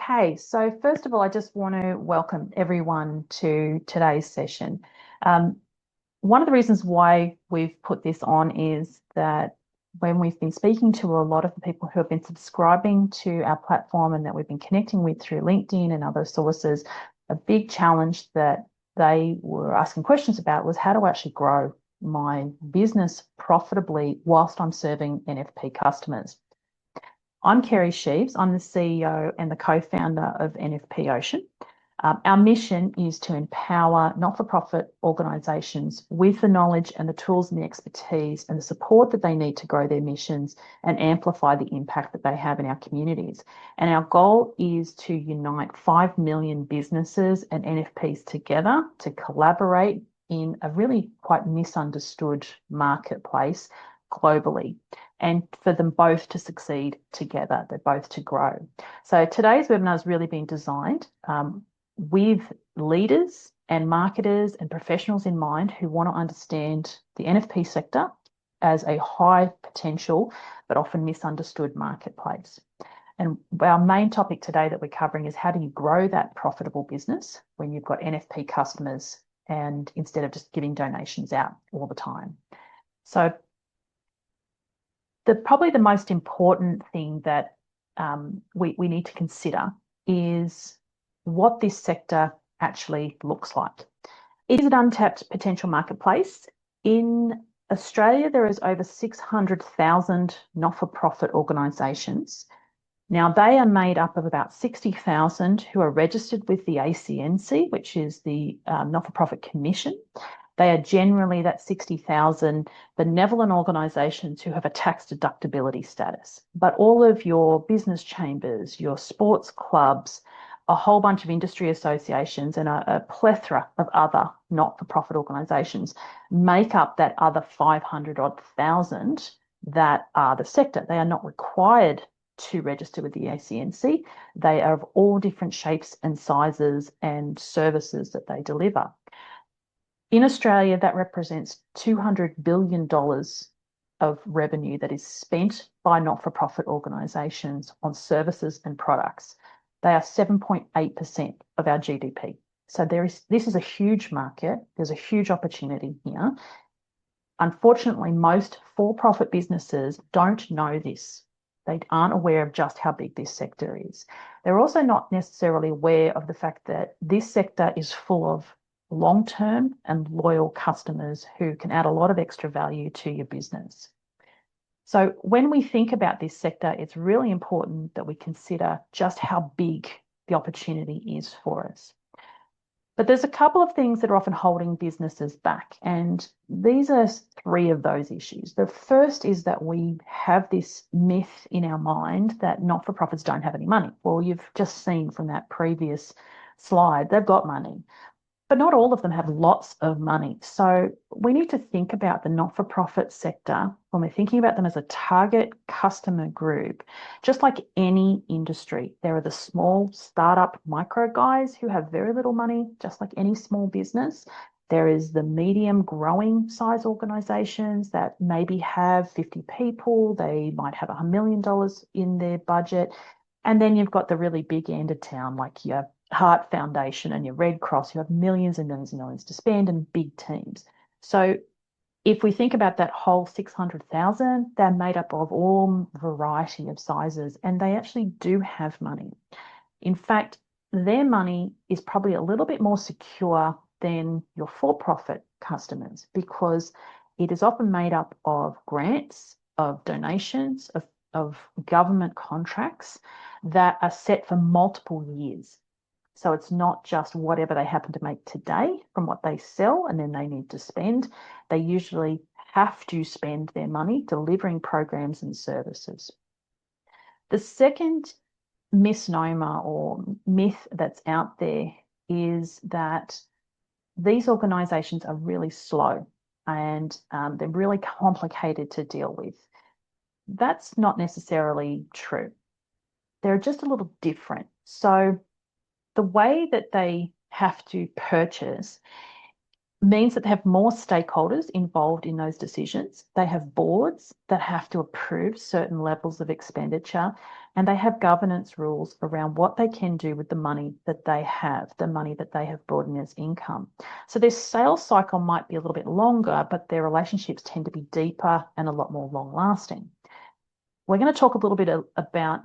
Okay, so first of all, I just want to welcome everyone to today's session. One of the reasons why we've put this on is that when we've been speaking to a lot of the people who have been subscribing to our platform and that we've been connecting with through LinkedIn and other sources, a big challenge that they were asking questions about was how to actually grow my business profitably whilst I'm serving NFP customers. I'm Kerry Sheaves. I'm the CEO and the co-founder of NFP Ocean. Our mission is to empower not-for-profit organisations with the knowledge and the tools and the expertise and the support that they need to grow their missions and amplify the impact that they have in our communities. And our goal is to unite 5 million businesses and NFPs together to collaborate in a really quite misunderstood marketplace globally, and for them both to succeed together, they're both to grow. So today's webinar has really been designed with leaders and marketers and professionals in mind who want to understand the NFP sector as a high potential but often misunderstood marketplace. And our main topic today that we're covering is how do you grow that profitable business when you've got NFP customers and instead of just giving donations out all the time. So probably the most important thing that we need to consider is what this sector actually looks like. It is an untapped potential marketplace. In Australia, there is over 600,000 not-for-profit organisations. Now, they are made up of about 60,000 who are registered with the ACNC, which is the Not-for-Profit Commission. They are generally that 60,000 benevolent organisations who have a tax deductibility status. But all of your business chambers, your sports clubs, a whole bunch of industry associations and a plethora of other not-for-profit organisations make up that other 500-odd thousand that are the sector. They are not required to register with the ACNC. They are of all different shapes and sizes and services that they deliver. In Australia, that represents $200 billion of revenue that is spent by not-for-profit organisations on services and products. They are 7.8% of our GDP. So this is a huge market. There's a huge opportunity here. Unfortunately, most for-profit businesses don't know this. They aren't aware of just how big this sector is. They're also not necessarily aware of the fact that this sector is full of long-term and loyal customers who can add a lot of extra value to your business. So when we think about this sector, it's really important that we consider just how big the opportunity is for us. But there's a couple of things that are often holding businesses back, and these are 3 of those issues. The first is that we have this myth in our mind that not-for-profits don't have any money. Well, you've just seen from that previous slide, they've got money. But not all of them have lots of money. So we need to think about the not-for-profit sector when we're thinking about them as a target customer group. Just like any industry, there are the small startup micro guys who have very little money, just like any small business. There is the medium growing size organisations that maybe have 50 people. They might have $1 million in their budget. And then you've got the really big end of town, like your Heart Foundation and your Red Cross, who have millions and millions and millions to spend and big teams. So if we think about that whole 600,000, they're made up of all variety of sizes, and they actually do have money. In fact, their money is probably a little bit more secure than your for-profit customers because it is often made up of grants, of donations, of government contracts that are set for multiple years. So it's not just whatever they happen to make today from what they sell and then they need to spend. They usually have to spend their money delivering programs and services. The second misnomer or myth that's out there is that these organisations are really slow and they're really complicated to deal with. That's not necessarily true. They're just a little different. So the way that they have to purchase means that they have more stakeholders involved in those decisions. They have boards that have to approve certain levels of expenditure, and they have governance rules around what they can do with the money that they have, the money that they have brought in as income. So their sales cycle might be a little bit longer, but their relationships tend to be deeper and a lot more long lasting. We're going to talk a little bit about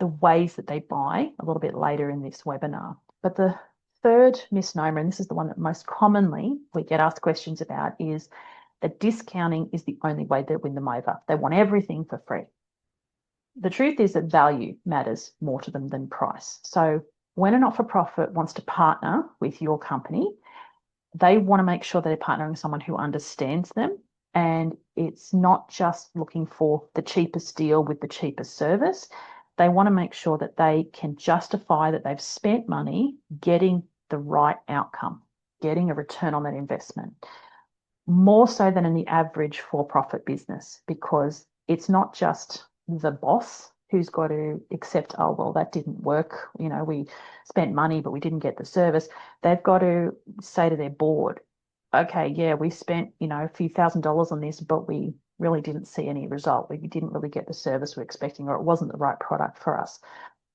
the ways that they buy a little bit later in this webinar. But the third misnomer, and this is the one that most commonly we get asked questions about, is that discounting is the only way to win them over. They want everything for free. The truth is that value matters more to them than price. So when a not-for-profit wants to partner with your company, they want to make sure that they're partnering with someone who understands them, and it's not just looking for the cheapest deal with the cheapest service. They want to make sure that they can justify that they've spent money getting the right outcome, getting a return on that investment, more so than in the average for-profit business, because it's not just the boss who's got to accept, oh, well, that didn't work. You know, we spent money, but we didn't get the service. They've got to say to their board, okay, yeah, we spent, a few $1,000s on this, but we really didn't see any result. We didn't really get the service we're expecting, or it wasn't the right product for us.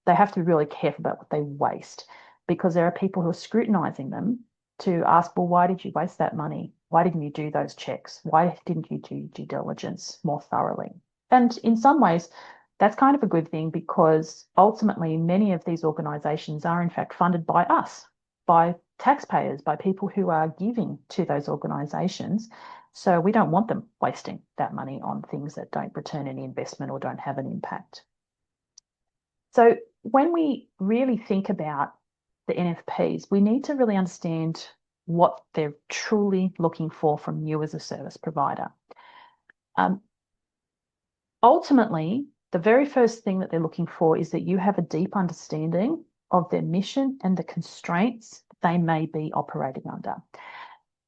They have to be really careful about what they waste, because there are people who are scrutinizing them to ask, well, why did you waste that money? Why didn't you do those checks? Why didn't you do due diligence more thoroughly? And in some ways, that's kind of a good thing, because ultimately many of these organizations are in fact funded by us, by taxpayers, by people who are giving to those organizations. So we don't want them wasting that money on things that don't return any investment or don't have an impact. So when we really think about the NFPs, we need to really understand what they're truly looking for from you as a service provider. Ultimately, the very first thing that they're looking for is that you have a deep understanding of their mission and the constraints they may be operating under.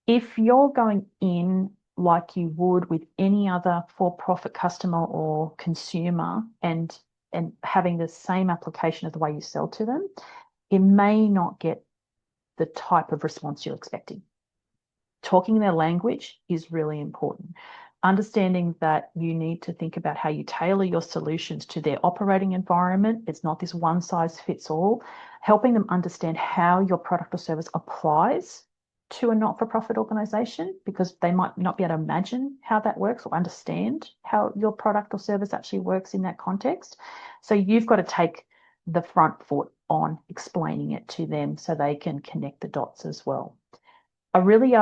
If you're going in like you would with any other for-profit customer or consumer and having the same application of the way you sell to them, it may not get the type of response you're expecting. Talking their language is really important. Understanding that you need to think about how you tailor your solutions to their operating environment. It's not this one size fits all. Helping them understand how your product or service applies to a not-for-profit organization, because they might not be able to imagine how that works or understand how your product or service actually works in that context. So you've got to take the front foot on explaining it to them so they can connect the dots as well. A really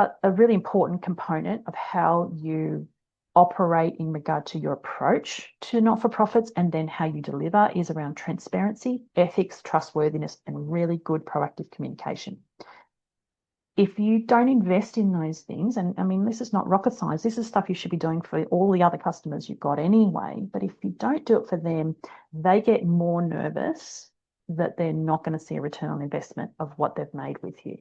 important component of how you operate in regard to your approach to not-for-profits and then how you deliver is around transparency, ethics, trustworthiness, and really good proactive communication. If you don't invest in those things, and I mean, this is not rocket science, this is stuff you should be doing for all the other customers you've got anyway, but if you don't do it for them, they get more nervous that they're not going to see a return on investment of what they've made with you,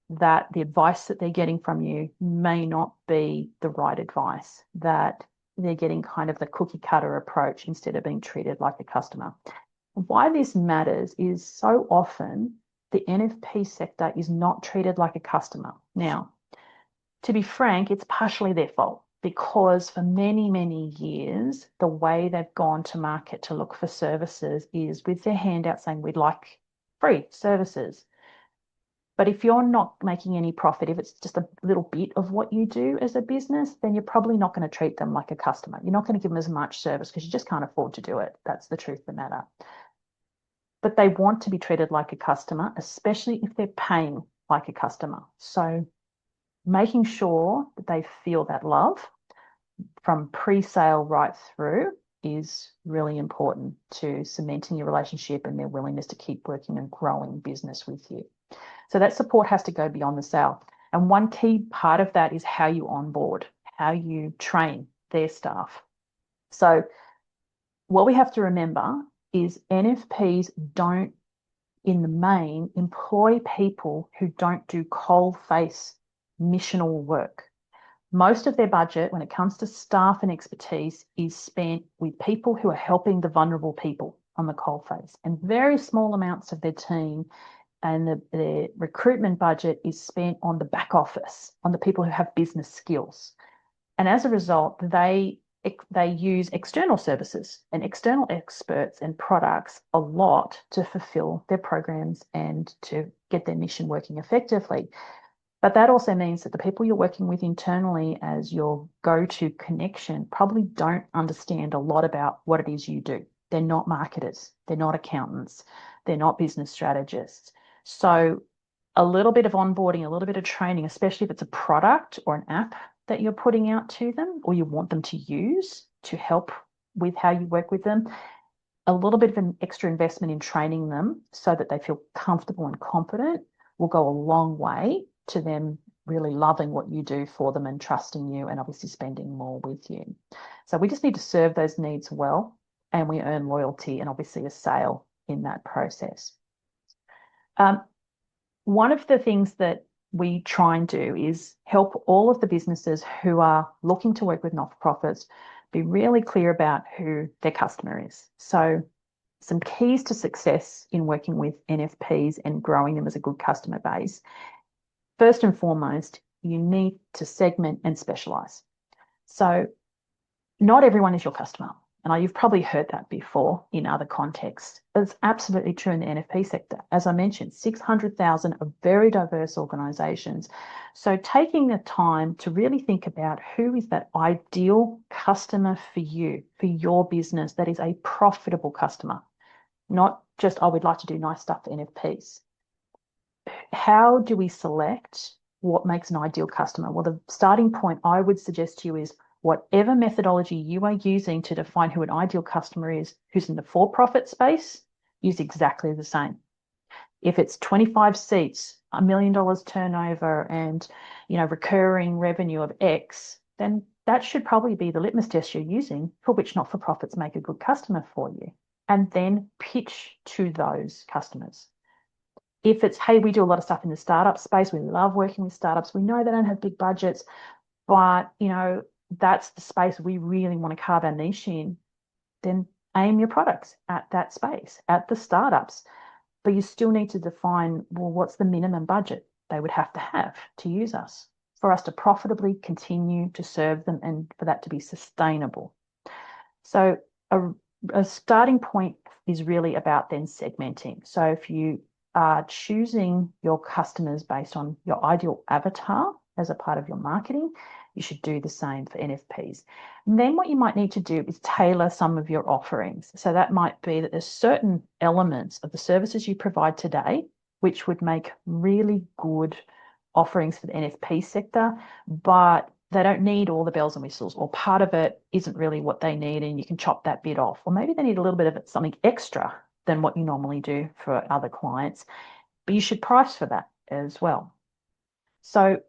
that the advice that they're getting from you may not be the right advice, that they're getting kind of the cookie cutter approach instead of being treated like a customer. Why this matters is so often the NFP sector is not treated like a customer. Now, to be frank, it's partially their fault, because for many, many years, the way they've gone to market to look for services is with their hand out saying, we'd like free services. But if you're not making any profit, if it's just a little bit of what you do as a business, then you're probably not going to treat them like a customer. You're not going to give them as much service because you just can't afford to do it. That's the truth of the matter. But they want to be treated like a customer, especially if they're paying like a customer. So making sure that they feel that love from pre-sale right through is really important to cementing your relationship and their willingness to keep working and growing business with you. So that support has to go beyond the sale. And one key part of that is how you onboard, how you train their staff. So what we have to remember is NFPs don't, in the main, employ people who don't do coal-face missional work. Most of their budget, when it comes to staff and expertise, is spent with people who are helping the vulnerable people on the coalface. And very small amounts of their team and the recruitment budget is spent on the back office, on the people who have business skills. And as a result, they use external services and external experts and products a lot to fulfill their programs and to get their mission working effectively. But that also means that the people you're working with internally as your go-to connection probably don't understand a lot about what it is you do. They're not marketers, they're not accountants, they're not business strategists. So a little bit of onboarding, a little bit of training, especially if it's a product or an app that you're putting out to them or you want them to use to help with how you work with them, a little bit of an extra investment in training them so that they feel comfortable and confident will go a long way to them really loving what you do for them and trusting you and obviously spending more with you. So we just need to serve those needs well, and we earn loyalty and obviously a sale in that process. One of the things that we try and do is help all of the businesses who are looking to work with not-for-profits be really clear about who their customer is. So some keys to success in working with NFPs and growing them as a good customer base. First and foremost, you need to segment and specialize. So not everyone is your customer. And you've probably heard that before in other contexts. But it's absolutely true in the NFP sector. As I mentioned, 600,000 are very diverse organisations. So taking the time to really think about who is that ideal customer for you, for your business, that is a profitable customer, not just, oh, we'd like to do nice stuff for NFPs. How do we select what makes an ideal customer? Well, the starting point I would suggest to you is whatever methodology you are using to define who an ideal customer is, who's in the for-profit space, use exactly the same. If it's 25 seats, $1 million turnover, and recurring revenue of X, then that should probably be the litmus test you're using for which not-for-profits make a good customer for you. And then pitch to those customers. If it's, hey, we do a lot of stuff in the startup space, we love working with startups, we know they don't have big budgets, but that's the space we really want to carve our niche in, then aim your products at that space, at the startups. But you still need to define, well, what's the minimum budget they would have to use us for us to profitably continue to serve them and for that to be sustainable. So a starting point is really about then segmenting. So if you are choosing your customers based on your ideal avatar as a part of your marketing, you should do the same for NFPs. And then what you might need to do is tailor some of your offerings. So that might be that there's certain elements of the services you provide today which would make really good offerings for the NFP sector, but they don't need all the bells and whistles, or part of it isn't really what they need and you can chop that bit off. Or maybe they need a little bit of something extra than what you normally do for other clients, but you should price for that as well. So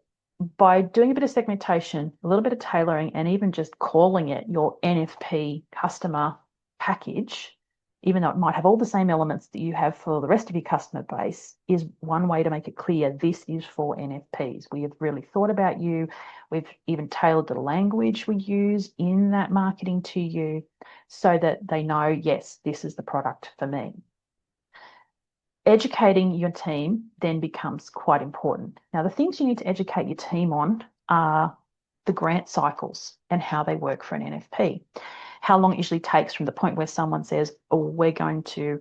by doing a bit of segmentation, a little bit of tailoring, and even just calling it your NFP customer package, even though it might have all the same elements that you have for the rest of your customer base, is one way to make it clear this is for NFPs. We have really thought about you. We've even tailored the language we use in that marketing to you so that they know, yes, this is the product for me. Educating your team then becomes quite important. Now, the things you need to educate your team on are the grant cycles and how they work for an NFP. How long it usually takes from the point where someone says, oh, we're going to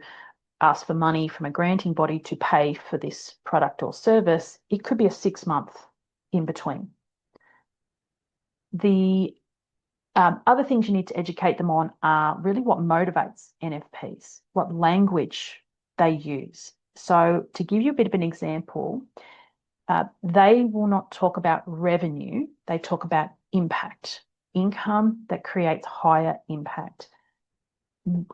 ask for money from a granting body to pay for this product or service. It could be a 6-month in between. The other things you need to educate them on are really what motivates NFPs, what language they use. So to give you a bit of an example, they will not talk about revenue, they talk about impact, income that creates higher impact.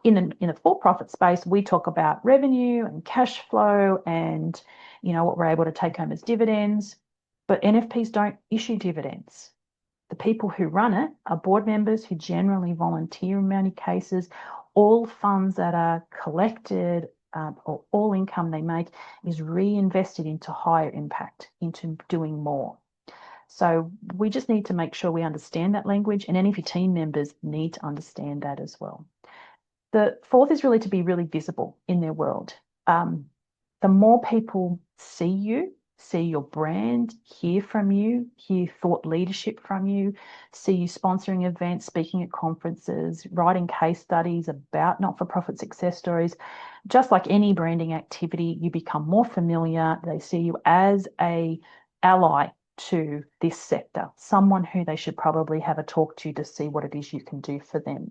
In a for-profit space, we talk about revenue and cash flow and what we're able to take home as dividends, but NFPs don't issue dividends. The people who run it are board members who generally volunteer in many cases. All funds that are collected or all income they make is reinvested into higher impact, into doing more. So we just need to make sure we understand that language, and any of your team members need to understand that as well. The fourth is really to be really visible in their world. The more people see you, see your brand, hear from you, hear thought leadership from you, see you sponsoring events, speaking at conferences, writing case studies about not-for-profit success stories. Just like any branding activity, you become more familiar. They see you as an ally to this sector, someone who they should probably have a talk to see what it is you can do for them.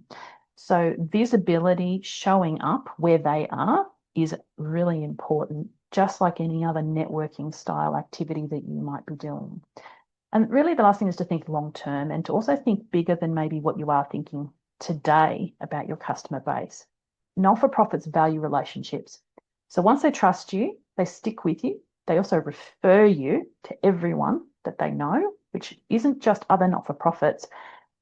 So visibility, showing up where they are, is really important, just like any other networking style activity that you might be doing. And really the last thing is to think long term and to also think bigger than maybe what you are thinking today about your customer base. Not-for-profits value relationships. So once they trust you, they stick with you. They also refer you to everyone that they know, which isn't just other not-for-profits.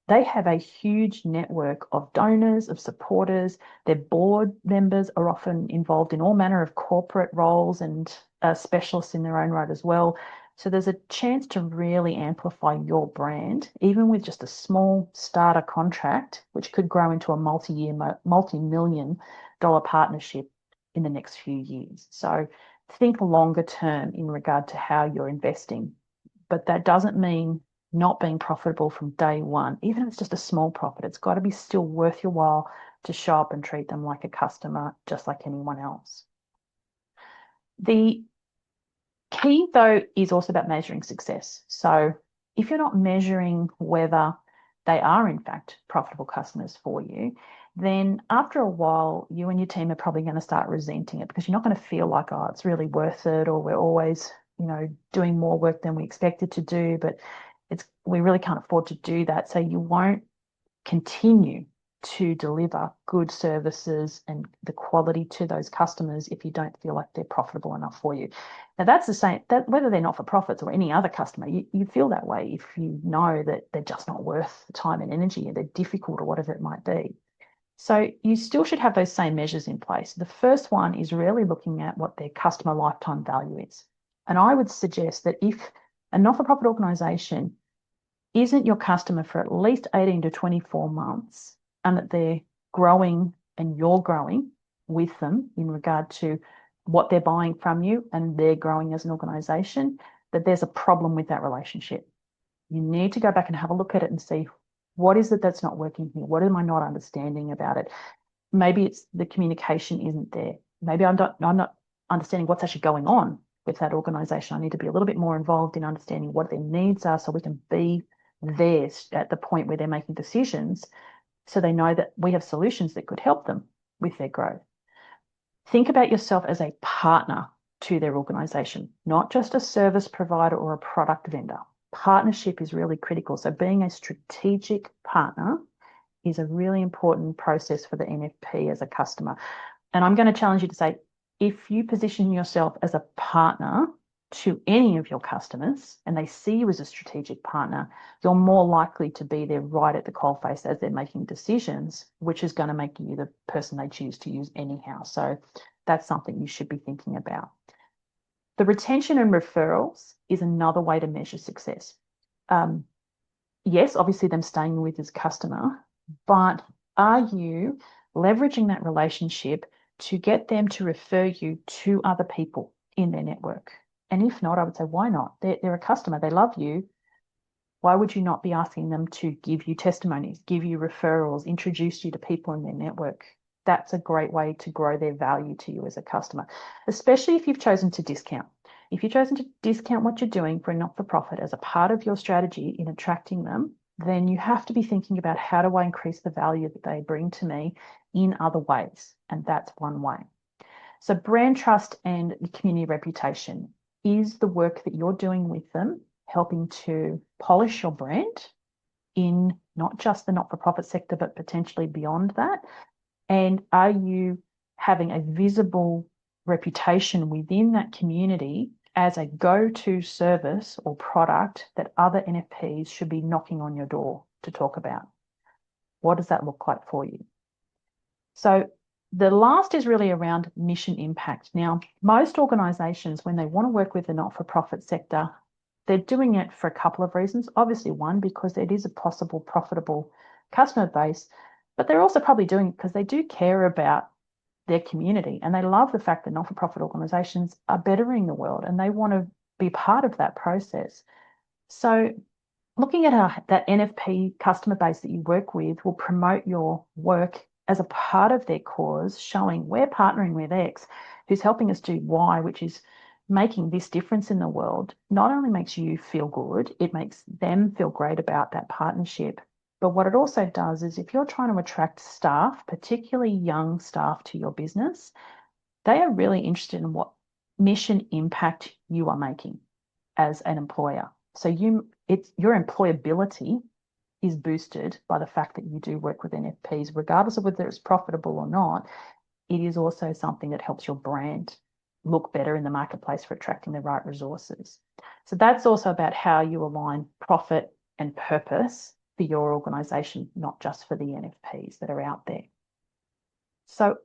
They have a huge network of donors, of supporters. Their board members are often involved in all manner of corporate roles and specialists in their own right as well. So there's a chance to really amplify your brand, even with just a small starter contract, which could grow into a multi-year, multi-million dollar partnership in the next few years. So think longer term in regard to how you're investing. But that doesn't mean not being profitable from day one. Even if it's just a small profit, it's got to be still worth your while to show up and treat them like a customer, just like anyone else. The key, though, is also about measuring success. So if you're not measuring whether they are, in fact, profitable customers for you, then after a while, you and your team are probably going to start resenting it because you're not going to feel like, oh, it's really worth it, or we're always, doing more work than we expected to do, but we really can't afford to do that. So you won't continue to deliver good services and the quality to those customers if you don't feel like they're profitable enough for you. Now that's the same, that whether they're not-for-profits or any other customer, you feel that way if you know that they're just not worth the time and energy, and they're difficult or whatever it might be. So you still should have those same measures in place. The first one is really looking at what their customer lifetime value is. And I would suggest that if a not-for-profit organisation isn't your customer for at least 18 to 24 months, and that they're growing and you're growing with them in regard to what they're buying from you and they're growing as an organisation, that there's a problem with that relationship. You need to go back and have a look at it and see, what is it that's not working here? What am I not understanding about it? Maybe it's the communication isn't there. Maybe I'm not understanding what's actually going on with that organisation. I need to be a little bit more involved in understanding what their needs are so we can be there at the point where they're making decisions, so they know that we have solutions that could help them with their growth. Think about yourself as a partner to their organisation, not just a service provider or a product vendor. Partnership is really critical. So being a strategic partner is a really important process for the NFP as a customer. And I'm going to challenge you to say, if you position yourself as a partner to any of your customers and they see you as a strategic partner, you're more likely to be there right at the coalface as they're making decisions, which is going to make you the person they choose to use anyhow. So that's something you should be thinking about. The retention and referrals is another way to measure success. Yes, obviously them staying with as customer, but are you leveraging that relationship to get them to refer you to other people in their network? And if not, I would say, why not? They're a customer, they love you. Why would you not be asking them to give you testimonies, give you referrals, introduce you to people in their network? That's a great way to grow their value to you as a customer, especially if you've chosen to discount. If you've chosen to discount what you're doing for a not-for-profit as a part of your strategy in attracting them, then you have to be thinking about, how do I increase the value that they bring to me in other ways? And that's one way. So brand trust and community reputation is the work that you're doing with them, helping to polish your brand in not just the not-for-profit sector, but potentially beyond that. And are you having a visible reputation within that community as a go-to service or product that other NFPs should be knocking on your door to talk about? What does that look like for you? So the last is really around mission impact. Now, most organisations, when they want to work with the not-for-profit sector, they're doing it for a couple of reasons. Obviously, one, because it is a possible profitable customer base, but they're also probably doing it because they do care about their community, and they love the fact that not-for-profit organisations are bettering the world and they want to be part of that process. So looking at that NFP customer base that you work with will promote your work as a part of their cause, showing we're partnering with X, who's helping us do Y, which is making this difference in the world. Not only makes you feel good, it makes them feel great about that partnership. But what it also does is if you're trying to attract staff, particularly young staff to your business, they are really interested in what mission impact you are making as an employer. So your employability is boosted by the fact that you do work with NFPs, regardless of whether it's profitable or not. It is also something that helps your brand look better in the marketplace for attracting the right resources. So that's also about how you align profit and purpose for your organization, not just for the NFPs that are out there. So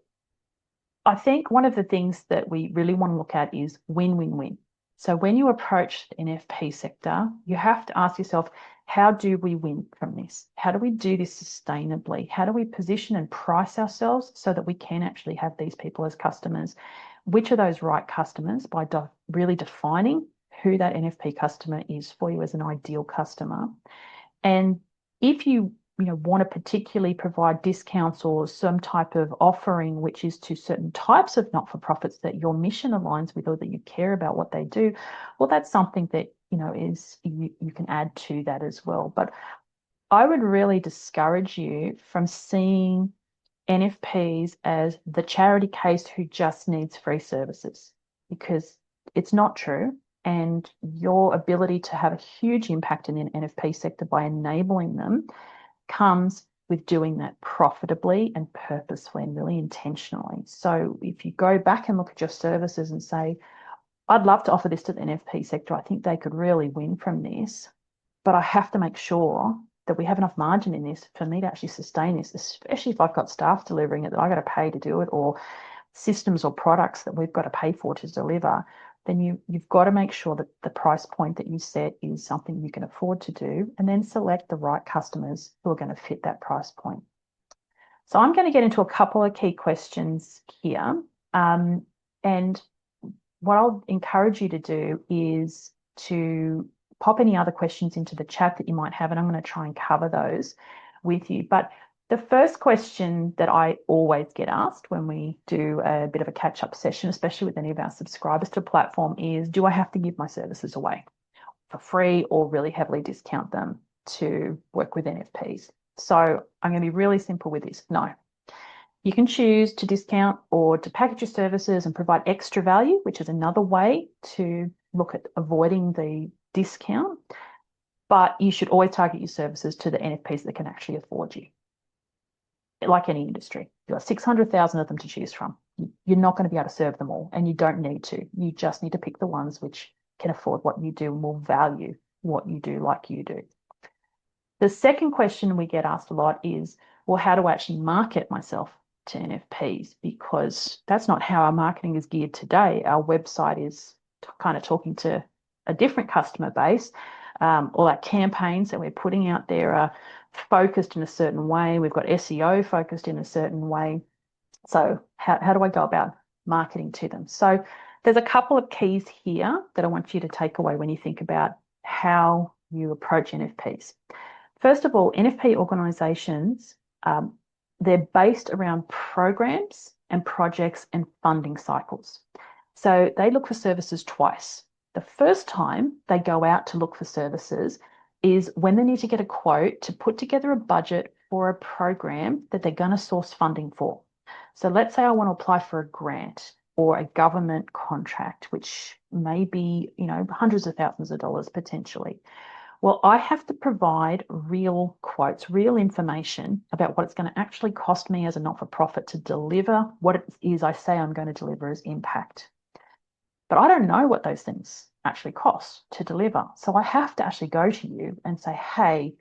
I think one of the things that we really want to look at is win-win-win. So when you approach the NFP sector, you have to ask yourself, how do we win from this? How do we do this sustainably? How do we position and price ourselves so that we can actually have these people as customers? Which are those right customers by really defining who that NFP customer is for you as an ideal customer? And if you want to particularly provide discounts or some type of offering which is to certain types of not-for-profits that your mission aligns with or that you care about what they do, well, that's something that is you can add to that as well. But I would really discourage you from seeing NFPs as the charity case who just needs free services, because it's not true. And your ability to have a huge impact in the NFP sector by enabling them comes with doing that profitably and purposefully and really intentionally. So if you go back and look at your services and say, I'd love to offer this to the NFP sector, I think they could really win from this, but I have to make sure that we have enough margin in this for me to actually sustain this, especially if I've got staff delivering it that I got to pay to do it, or systems or products that we've got to pay for to deliver, then you've got to make sure that the price point that you set is something you can afford to do, and then select the right customers who are going to fit that price point. So I'm going to get into a couple of key questions here. And what I'll encourage you to do is to pop any other questions into the chat that you might have, and I'm going to try and cover those with you. But the first question that I always get asked when we do a bit of a catch-up session, especially with any of our subscribers to the platform, is, do I have to give my services away for free or really heavily discount them to work with NFPs? So I'm going to be really simple with this. No. You can choose to discount or to package your services and provide extra value, which is another way to look at avoiding the discount. But you should always target your services to the NFPs that can actually afford you. Like any industry, you've got 600,000 of them to choose from. You're not going to be able to serve them all, and you don't need to. You just need to pick the ones which can afford what you do and will value what you do like you do. The second question we get asked a lot is, well, how do I actually market myself to NFPs? Because that's not how our marketing is geared today. Our website is kind of talking to a different customer base. All our campaigns that we're putting out there are focused in a certain way. We've got SEO focused in a certain way. So how do I go about marketing to them? So there's a couple of keys here that I want you to take away when you think about how you approach NFPs. First of all, NFP organisations, they're based around programs and projects and funding cycles. So they look for services twice. The first time they go out to look for services is when they need to get a quote to put together a budget for a program that they're going to source funding for. So let's say I want to apply for a grant or a government contract, which may be, hundreds of thousands of dollars potentially. Well, I have to provide real quotes, real information about what it's going to actually cost me as a not-for-profit to deliver what it is I say I'm going to deliver as impact. But I don't know what those things actually cost to deliver. So I have to actually go to you and say, hey,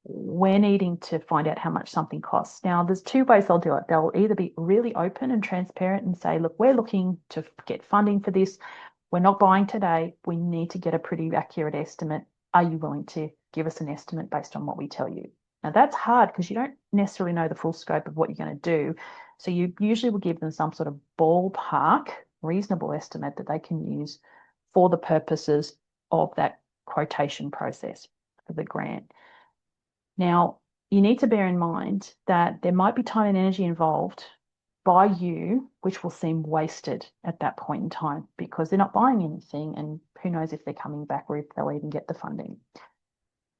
we're needing to find out how much something costs. Now, there's two ways they'll do it. They'll either be really open and transparent and say, look, we're looking to get funding for this. We're not buying today. We need to get a pretty accurate estimate. Are you willing to give us an estimate based on what we tell you? Now that's hard because you don't necessarily know the full scope of what you're going to do. So you usually will give them some sort of ballpark, reasonable estimate that they can use for the purposes of that quotation process for the grant. Now, you need to bear in mind that there might be time and energy involved by you, which will seem wasted at that point in time because they're not buying anything, and who knows if they're coming back or if they'll even get the funding.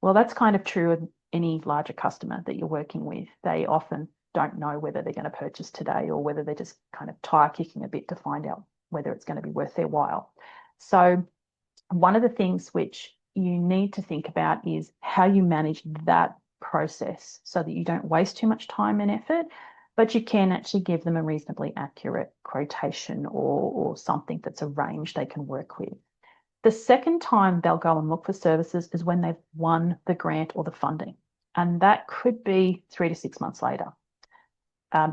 Well, that's kind of true of any larger customer that you're working with. They often don't know whether they're going to purchase today or whether they're just kind of tire kicking a bit to find out whether it's going to be worth their while. So one of the things which you need to think about is how you manage that process so that you don't waste too much time and effort, but you can actually give them a reasonably accurate quotation or something that's a range they can work with. The second time they'll go and look for services is when they've won the grant or the funding. And that could be 3 to 6 months later,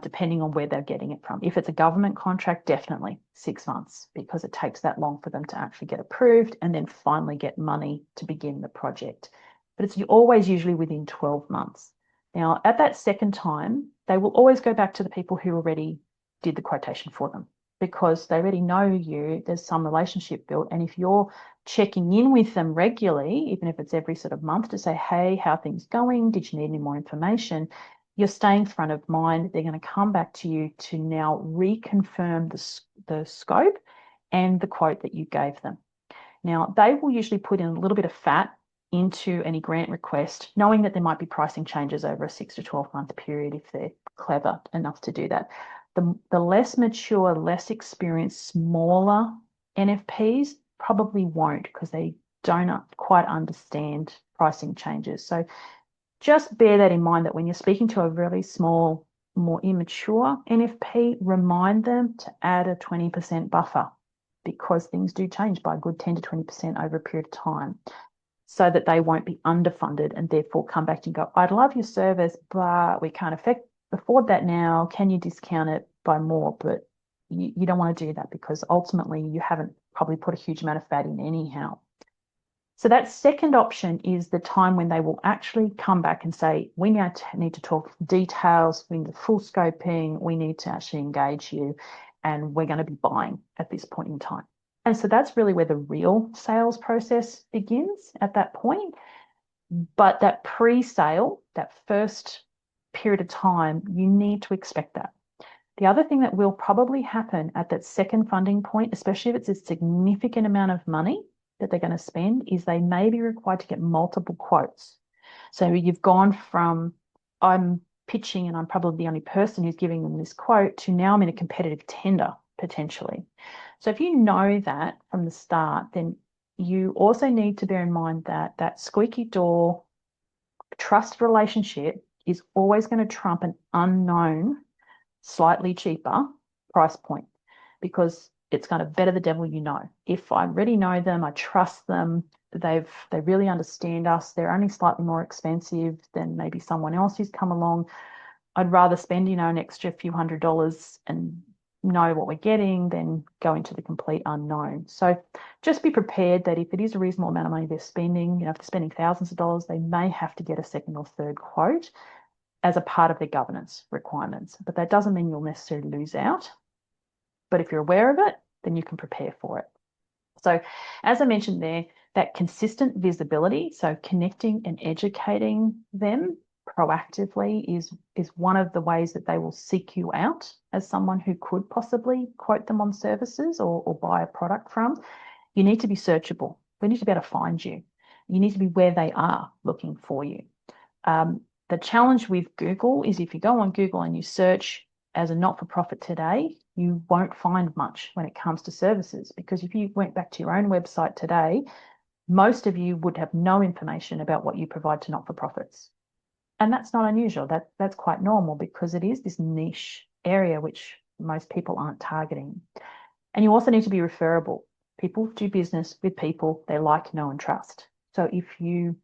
depending on where they're getting it from. If it's a government contract, definitely 6 months, because it takes that long for them to actually get approved and then finally get money to begin the project. But it's always usually within 12 months. Now, at that second time, they will always go back to the people who already did the quotation for them, because they already know you, there's some relationship built. And if you're checking in with them regularly, even if it's every sort of month to say, hey, how are things going? Did you need any more information? You're staying front of mind. They're going to come back to you to now reconfirm the scope and the quote that you gave them. Now, they will usually put in a little bit of fat into any grant request, knowing that there might be pricing changes over a 6 to 12 month period if they're clever enough to do that. The less mature, less experienced, smaller NFPs probably won't, because they don't quite understand pricing changes. So just bear that in mind, that when you're speaking to a really small, more immature NFP, remind them to add a 20% buffer, because things do change by a good 10 to 20% over a period of time, so that they won't be underfunded and therefore come back and go, I'd love your service, but we can't afford that now. Can you discount it by more? But you don't want to do that, because ultimately you haven't probably put a huge amount of fat in anyhow. So that second option is the time when they will actually come back and say, we now need to talk details, we need full scoping, we need to actually engage you, and we're going to be buying at this point in time. And so that's really where the real sales process begins at that point. But that pre-sale, that first period of time, you need to expect that. The other thing that will probably happen at that second funding point, especially if it's a significant amount of money that they're going to spend, is they may be required to get multiple quotes. So you've gone from, I'm pitching and I'm probably the only person who's giving them this quote, to now I'm in a competitive tender potentially. So if you know that from the start, then you also need to bear in mind that that squeaky door trust relationship is always going to trump an unknown, slightly cheaper price point, because it's going to better the devil you know. If I already know them, I trust them, they really understand us, they're only slightly more expensive than maybe someone else who's come along, I'd rather spend, an extra few $100s and know what we're getting than go into the complete unknown. So just be prepared that if it is a reasonable amount of money they're spending, if they're spending thousands of dollars, they may have to get a second or third quote as a part of their governance requirements. But that doesn't mean you'll necessarily lose out. But if you're aware of it, then you can prepare for it. So as I mentioned there, that consistent visibility, so connecting and educating them proactively is one of the ways that they will seek you out as someone who could possibly quote them on services or buy a product from. You need to be searchable. We need to be able to find you. You need to be where they are looking for you. The challenge with Google is if you go on Google and you search as a not-for-profit today, you won't find much when it comes to services, because if you went back to your own website today, most of you would have no information about what you provide to not-for-profits. And that's not unusual. That's quite normal, because it is this niche area which most people aren't targeting. And you also need to be referable. People do business with people they like, know, and trust. So if you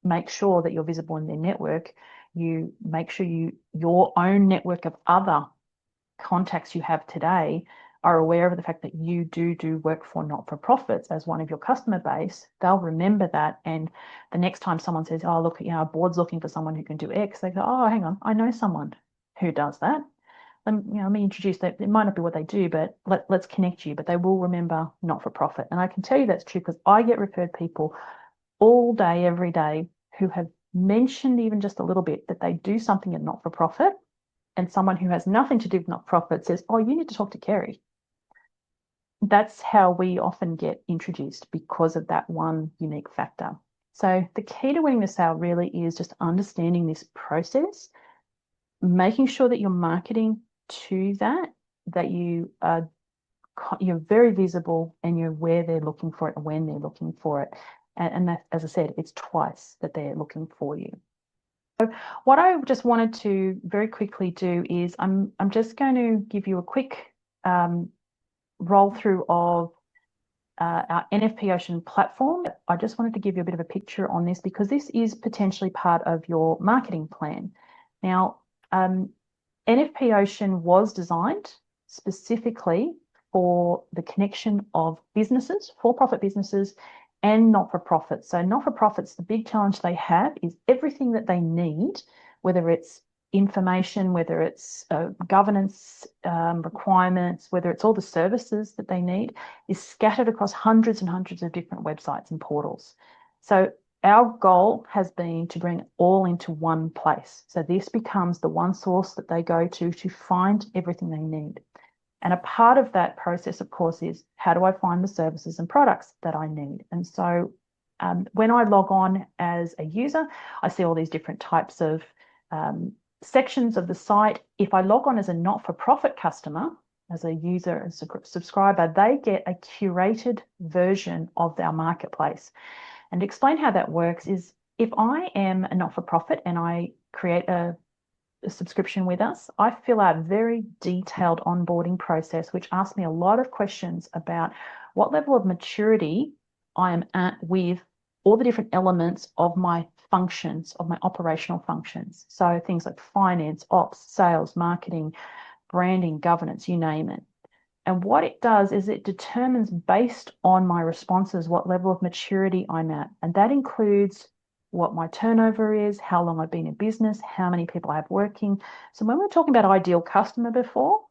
make sure that you're visible in their network, you make sure your own network of other contacts you have today are aware of the fact that you do work for not-for-profits as one of your customer base, they'll remember that. And the next time someone says, oh, look, our board's looking for someone who can do X, they go, oh, hang on, I know someone who does that. Let me introduce that. It might not be what they do, but let's connect you. But they will remember not-for-profit. And I can tell you that's true because I get referred people all day, every day, who have mentioned even just a little bit that they do something at not-for-profit, and someone who has nothing to do with not-for-profit says, oh, you need to talk to Kerry. That's how we often get introduced, because of that one unique factor. So the key to winning the sale really is just understanding this process, making sure that you're marketing to that you're very visible and you're where they're looking for it and when they're looking for it. And that, as I said, it's twice that they're looking for you. So what I just wanted to very quickly do is I'm just going to give you a quick roll through of our NFP Ocean platform. I just wanted to give you a bit of a picture on this because this is potentially part of your marketing plan. Now, NFP Ocean was designed specifically for the connection of businesses, for-profit businesses, and not-for-profits. So not-for-profits, the big challenge they have is everything that they need, whether it's information, whether it's governance requirements, whether it's all the services that they need, is scattered across hundreds and hundreds of different websites and portals. So our goal has been to bring it all into one place. So this becomes the one source that they go to find everything they need. And a part of that process, of course, is how do I find the services and products that I need? And so when I log on as a user, I see all these different types of sections of the site. If I log on as a not-for-profit customer, as a user and subscriber, they get a curated version of our marketplace. And to explain how that works is, if I am a not-for-profit and I create a subscription with us, I fill out a very detailed onboarding process, which asks me a lot of questions about what level of maturity I am at with all the different elements of my functions, of my operational functions. So things like finance, ops, sales, marketing, branding, governance, you name it. And what it does is it determines, based on my responses, what level of maturity I'm at. And that includes what my turnover is, how long I've been in business, how many people I have working. So when we were talking about ideal customer before,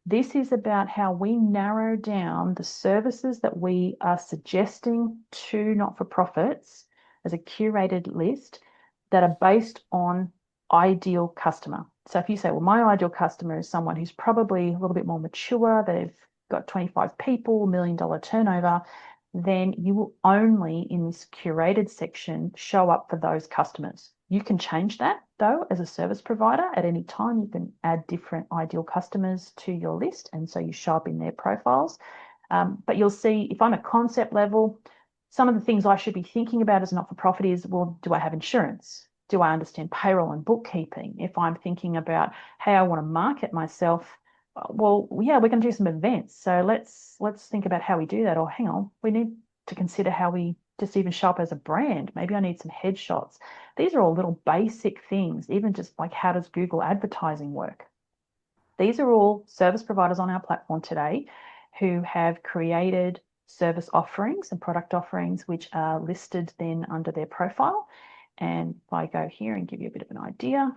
this is about how we narrow down the services that we are suggesting to not-for-profits as a curated list that are based on ideal customer. So if you say, well, my ideal customer is someone who's probably a little bit more mature, they've got 25 people, $1 million turnover, then you will only, in this curated section, show up for those customers. You can change that, though, as a service provider. At any time, you can add different ideal customers to your list, and so you show up in their profiles. But you'll see, if I'm at concept level, some of the things I should be thinking about as not-for-profit is, well, do I have insurance? Do I understand payroll and bookkeeping? If I'm thinking about, hey, I want to market myself, well, yeah, we're going to do some events. So let's think about how we do that. Or hang on, we need to consider how we just even show up as a brand. Maybe I need some headshots. These are all little basic things, even just like, how does Google advertising work? These are all service providers on our platform today who have created service offerings and product offerings, which are listed then under their profile. And if I go here and give you a bit of an idea,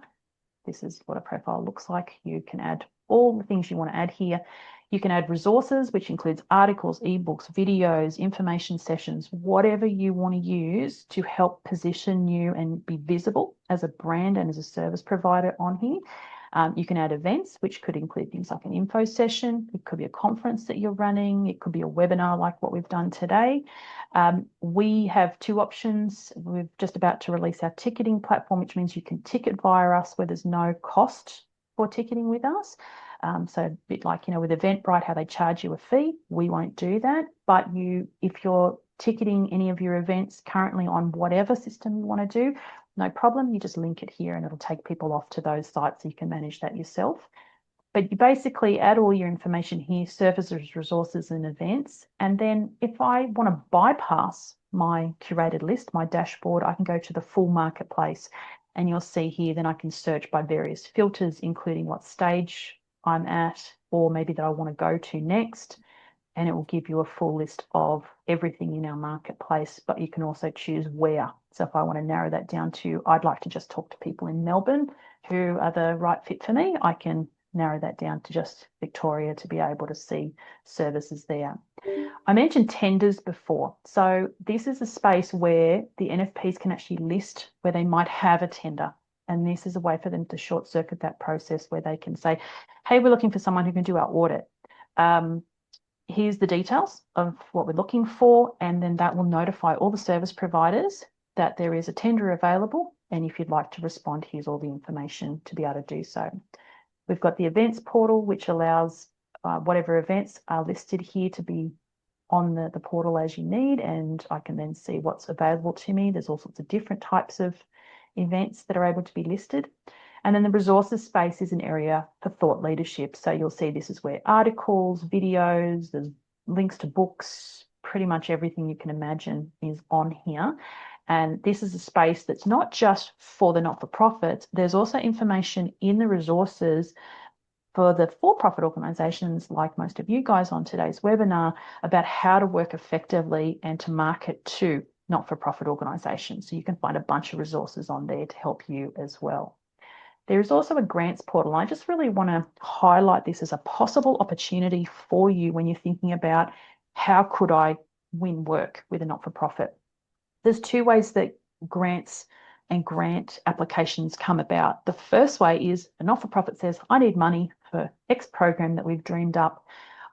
this is what a profile looks like. You can add all the things you want to add here. You can add resources, which includes articles, ebooks, videos, information sessions, whatever you want to use to help position you and be visible as a brand and as a service provider on here. You can add events, which could include things like an info session. It could be a conference that you're running. It could be a webinar like what we've done today. We have two options. We're just about to release our ticketing platform, which means you can ticket via us where there's no cost for ticketing with us. So a bit like, with Eventbrite, how they charge you a fee, we won't do that. But if you're ticketing any of your events currently on whatever system you want to do, no problem. You just link it here and it'll take people off to those sites so you can manage that yourself. But you basically add all your information here, services, resources, and events. And then if I want to bypass my curated list, my dashboard, I can go to the full marketplace, and you'll see here, then I can search by various filters, including what stage I'm at, or maybe that I want to go to next. And it will give you a full list of everything in our marketplace, but you can also choose where. So if I want to narrow that down to, I'd like to just talk to people in Melbourne who are the right fit for me, I can narrow that down to just Victoria to be able to see services there. I mentioned tenders before. So this is a space where the NFPs can actually list where they might have a tender. And this is a way for them to short circuit that process where they can say, hey, we're looking for someone who can do our audit. Here's the details of what we're looking for, and then that will notify all the service providers that there is a tender available, and if you'd like to respond, here's all the information to be able to do so. We've got the events portal, which allows whatever events are listed here to be on the portal as you need, and I can then see what's available to me. There's all sorts of different types of events that are able to be listed. And then the resources space is an area for thought leadership. So you'll see this is where articles, videos, there's links to books, pretty much everything you can imagine is on here. And this is a space that's not just for the not-for-profits. There's also information in the resources for the for-profit organisations, like most of you guys on today's webinar, about how to work effectively and to market to not-for-profit organisations. So you can find a bunch of resources on there to help you as well. There is also a grants portal. I just really want to highlight this as a possible opportunity for you when you're thinking about how could I win work with a not-for-profit. There's two ways that grants and grant applications come about. The first way is a not-for-profit says, I need money for X program that we've dreamed up.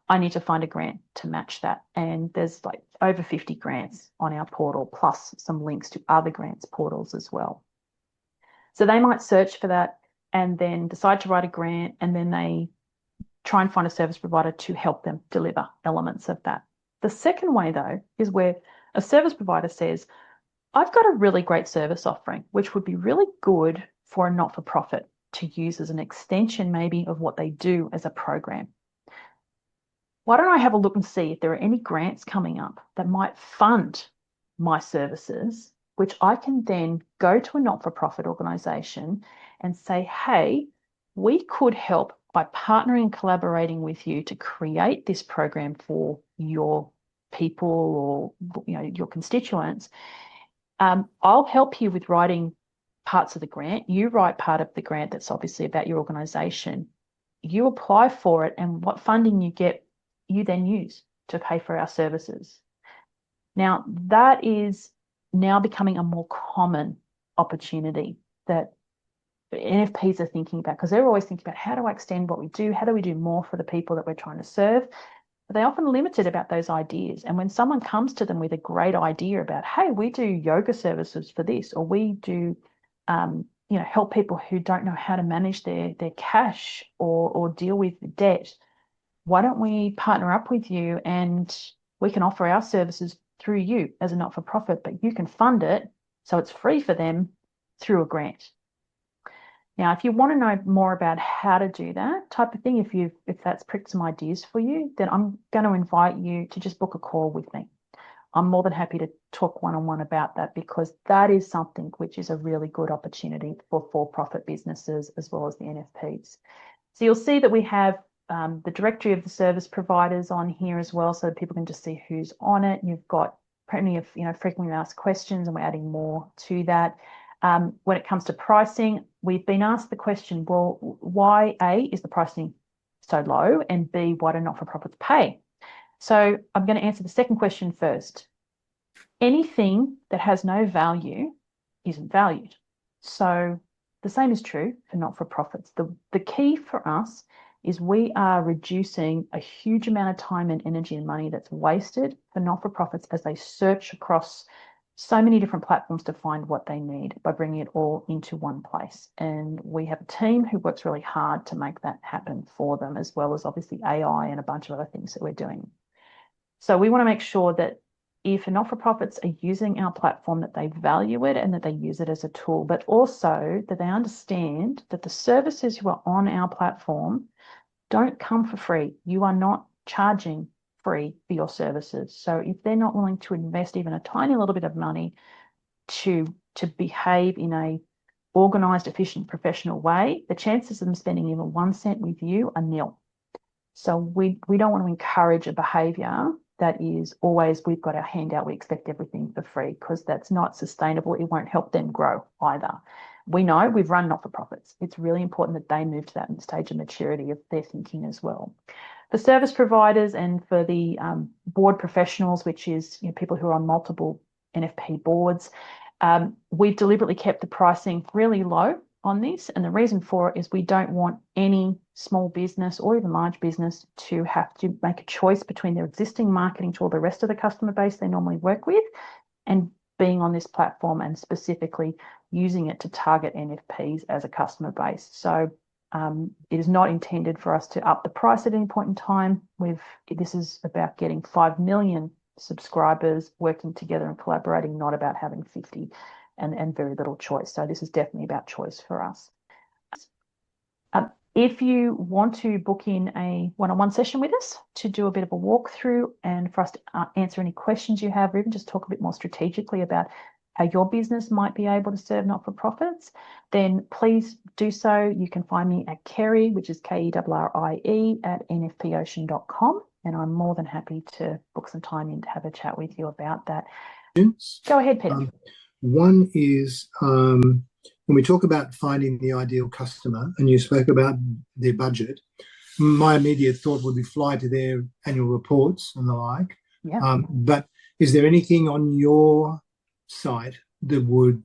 I need to find a grant to match that. And there's like over 50 grants on our portal, plus some links to other grants portals as well. So they might search for that and then decide to write a grant, and then they try and find a service provider to help them deliver elements of that. The second way, though, is where a service provider says, I've got a really great service offering, which would be really good for a not-for-profit to use as an extension maybe of what they do as a program. Why don't I have a look and see if there are any grants coming up that might fund my services, which I can then go to a not-for-profit organisation and say, hey, we could help by partnering and collaborating with you to create this program for your people or your constituents. I'll help you with writing parts of the grant. You write part of the grant that's obviously about your organisation. You apply for it, and what funding you get, you then use to pay for our services. Now, that is now becoming a more common opportunity that NFPs are thinking about, because they're always thinking about, how do I extend what we do? How do we do more for the people that we're trying to serve? But they're often limited about those ideas. And when someone comes to them with a great idea about, hey, we do yoga services for this, or we do help people who don't know how to manage their cash or deal with debt, why don't we partner up with you and we can offer our services through you as a not-for-profit, but you can fund it so it's free for them through a grant. Now, if you want to know more about how to do that type of thing, if that's pricked some ideas for you, then I'm going to invite you to just book a call with me. I'm more than happy to talk one-on-one about that, because that is something which is a really good opportunity for-profit businesses as well as the NFPs. So you'll see that we have the directory of the service providers on here as well, so that people can just see who's on it. You've got plenty of frequently asked questions, and we're adding more to that. When it comes to pricing, we've been asked the question, well, why A, is the pricing so low, and B, why do not-for-profits pay? So I'm going to answer the second question first. Anything that has no value isn't valued. So the same is true for not-for-profits. The key for us is we are reducing a huge amount of time and energy and money that's wasted for not-for-profits as they search across so many different platforms to find what they need by bringing it all into one place. And we have a team who works really hard to make that happen for them, as well as obviously AI and a bunch of other things that we're doing. So we want to make sure that if not-for-profits are using our platform, that they value it and that they use it as a tool, but also that they understand that the services who are on our platform don't come for free. You are not charging free for your services. So if they're not willing to invest even a tiny little bit of money to behave in a organised, efficient, professional way, the chances of them spending even 1 cent with you are nil. So we don't want to encourage a behaviour that is always, we've got our hand out, we expect everything for free, because that's not sustainable. It won't help them grow either. We know we've run not-for-profits. It's really important that they move to that stage of maturity of their thinking as well. For service providers and for the board professionals, which is people who are on multiple NFP boards, we've deliberately kept the pricing really low on this. And the reason for it is we don't want any small business or even large business to have to make a choice between their existing marketing to all the rest of the customer base they normally work with and being on this platform and specifically using it to target NFPs as a customer base. So it is not intended for us to up the price at any point in time. This is about getting 5 million subscribers working together and collaborating, not about having 50 and very little choice. So this is definitely about choice for us. If you want to book in a one-on-one session with us to do a bit of a walkthrough and for us to answer any questions you have, or even just talk a bit more strategically about how your business might be able to serve not-for-profits, then please do so. You can find me at Kerrie, which is KERRIE at nfpocean.com, and I'm more than happy to book some time in to have a chat with you about that. Go ahead, Peter. One is when we talk about finding the ideal customer, and you spoke about their budget, my immediate thought would be fly to their annual reports and the like. Yeah. But is there anything on your site that would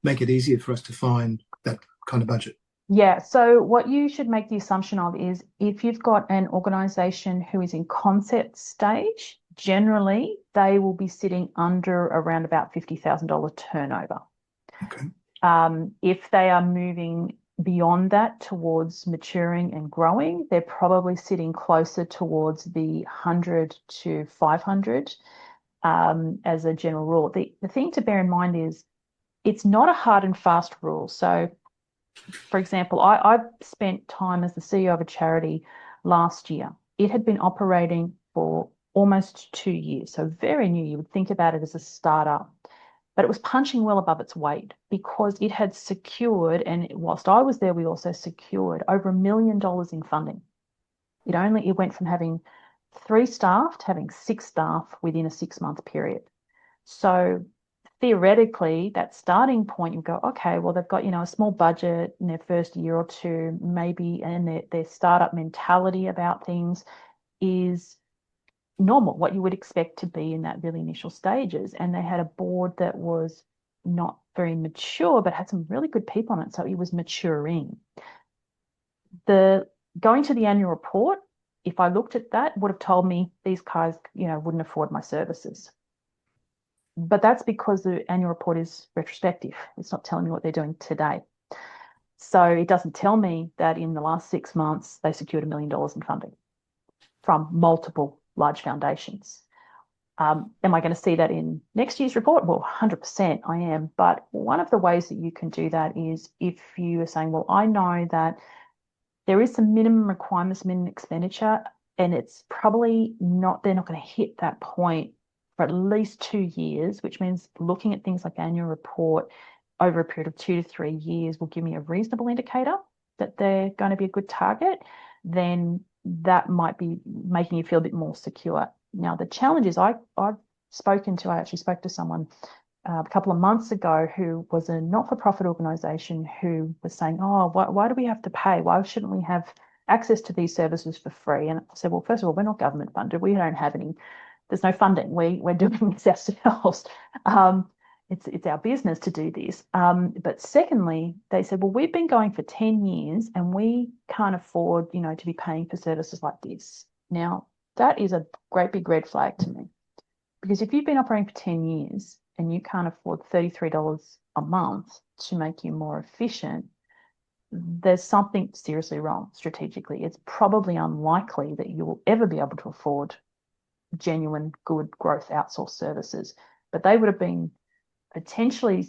make it easier for us to find that kind of budget? Yeah, so what you should make the assumption of is if you've got an organisation who is in concept stage, generally they will be sitting under around about $50,000 turnover. Okay. If they are moving beyond that towards maturing and growing, they're probably sitting closer towards the 100 to 500 as a general rule. The thing to bear in mind is it's not a hard and fast rule. So, for example, I've spent time as the CEO of a charity last year. It had been operating for almost 2 years, so very new. You would think about it as a startup, but it was punching well above its weight because it had secured, and whilst I was there, we also secured over $1 million in funding. It went from having 3 staff to having 6 staff within a 6-month period. So theoretically, that starting point, you go, okay, well, they've got, a small budget in their first year or two, maybe, and their startup mentality about things is normal, what you would expect to be in that really initial stages. And they had a board that was not very mature, but had some really good people on it. So it was maturing. Going to the annual report, if I looked at that, would have told me these guys, wouldn't afford my services. But that's because the annual report is retrospective. It's not telling me what they're doing today. So it doesn't tell me that in the last 6 months, they secured $1 million in funding from multiple large foundations. Am I going to see that in next year's report? Well, 100% I am. But one of the ways that you can do that is if you are saying, well, I know that there is some minimum requirements, minimum expenditure, and it's probably they're not going to hit that point for at least 2 years, which means looking at things like annual report over a period of 2 to 3 years will give me a reasonable indicator that they're going to be a good target, then that might be making you feel a bit more secure. Now, the challenge is I actually spoke to someone a couple of months ago who was a not-for-profit organisation who was saying, oh, why do we have to pay? Why shouldn't we have access to these services for free? And I said, well, first of all, we're not government funded. We don't have any. There's no funding. We're doing this ourselves. It's our business to do this. But secondly, they said, well, we've been going for 10 years and we can't afford, to be paying for services like this. Now, that is a great big red flag to me. Because if you've been operating for 10 years and you can't afford $33 a month to make you more efficient, there's something seriously wrong strategically. It's probably unlikely that you will ever be able to afford genuine good growth outsourced services. But they would have been potentially,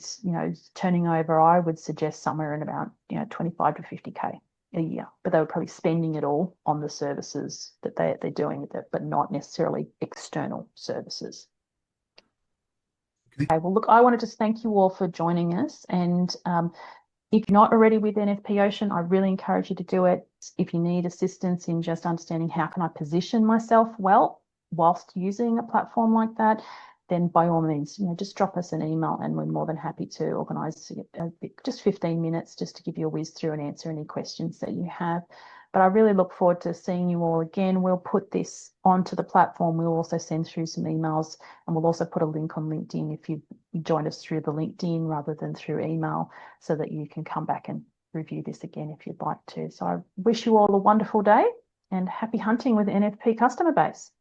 turning over, I would suggest somewhere in about, 25 to 50K a year, but they were probably spending it all on the services that they're doing, but not necessarily external services. Okay, well, look, I wanted to thank you all for joining us. And if you're not already with NFP Ocean, I really encourage you to do it. If you need assistance in just understanding how can I position myself well whilst using a platform like that, then by all means, just drop us an email and we're more than happy to organise just 15 minutes just to give you a whiz through and answer any questions that you have. But I really look forward to seeing you all again. We'll put this onto the platform. We'll also send through some emails, and we'll also put a link on LinkedIn if you joined us through the LinkedIn rather than through email, so that you can come back and review this again if you'd like to. So I wish you all a wonderful day and happy hunting with NFP customer base.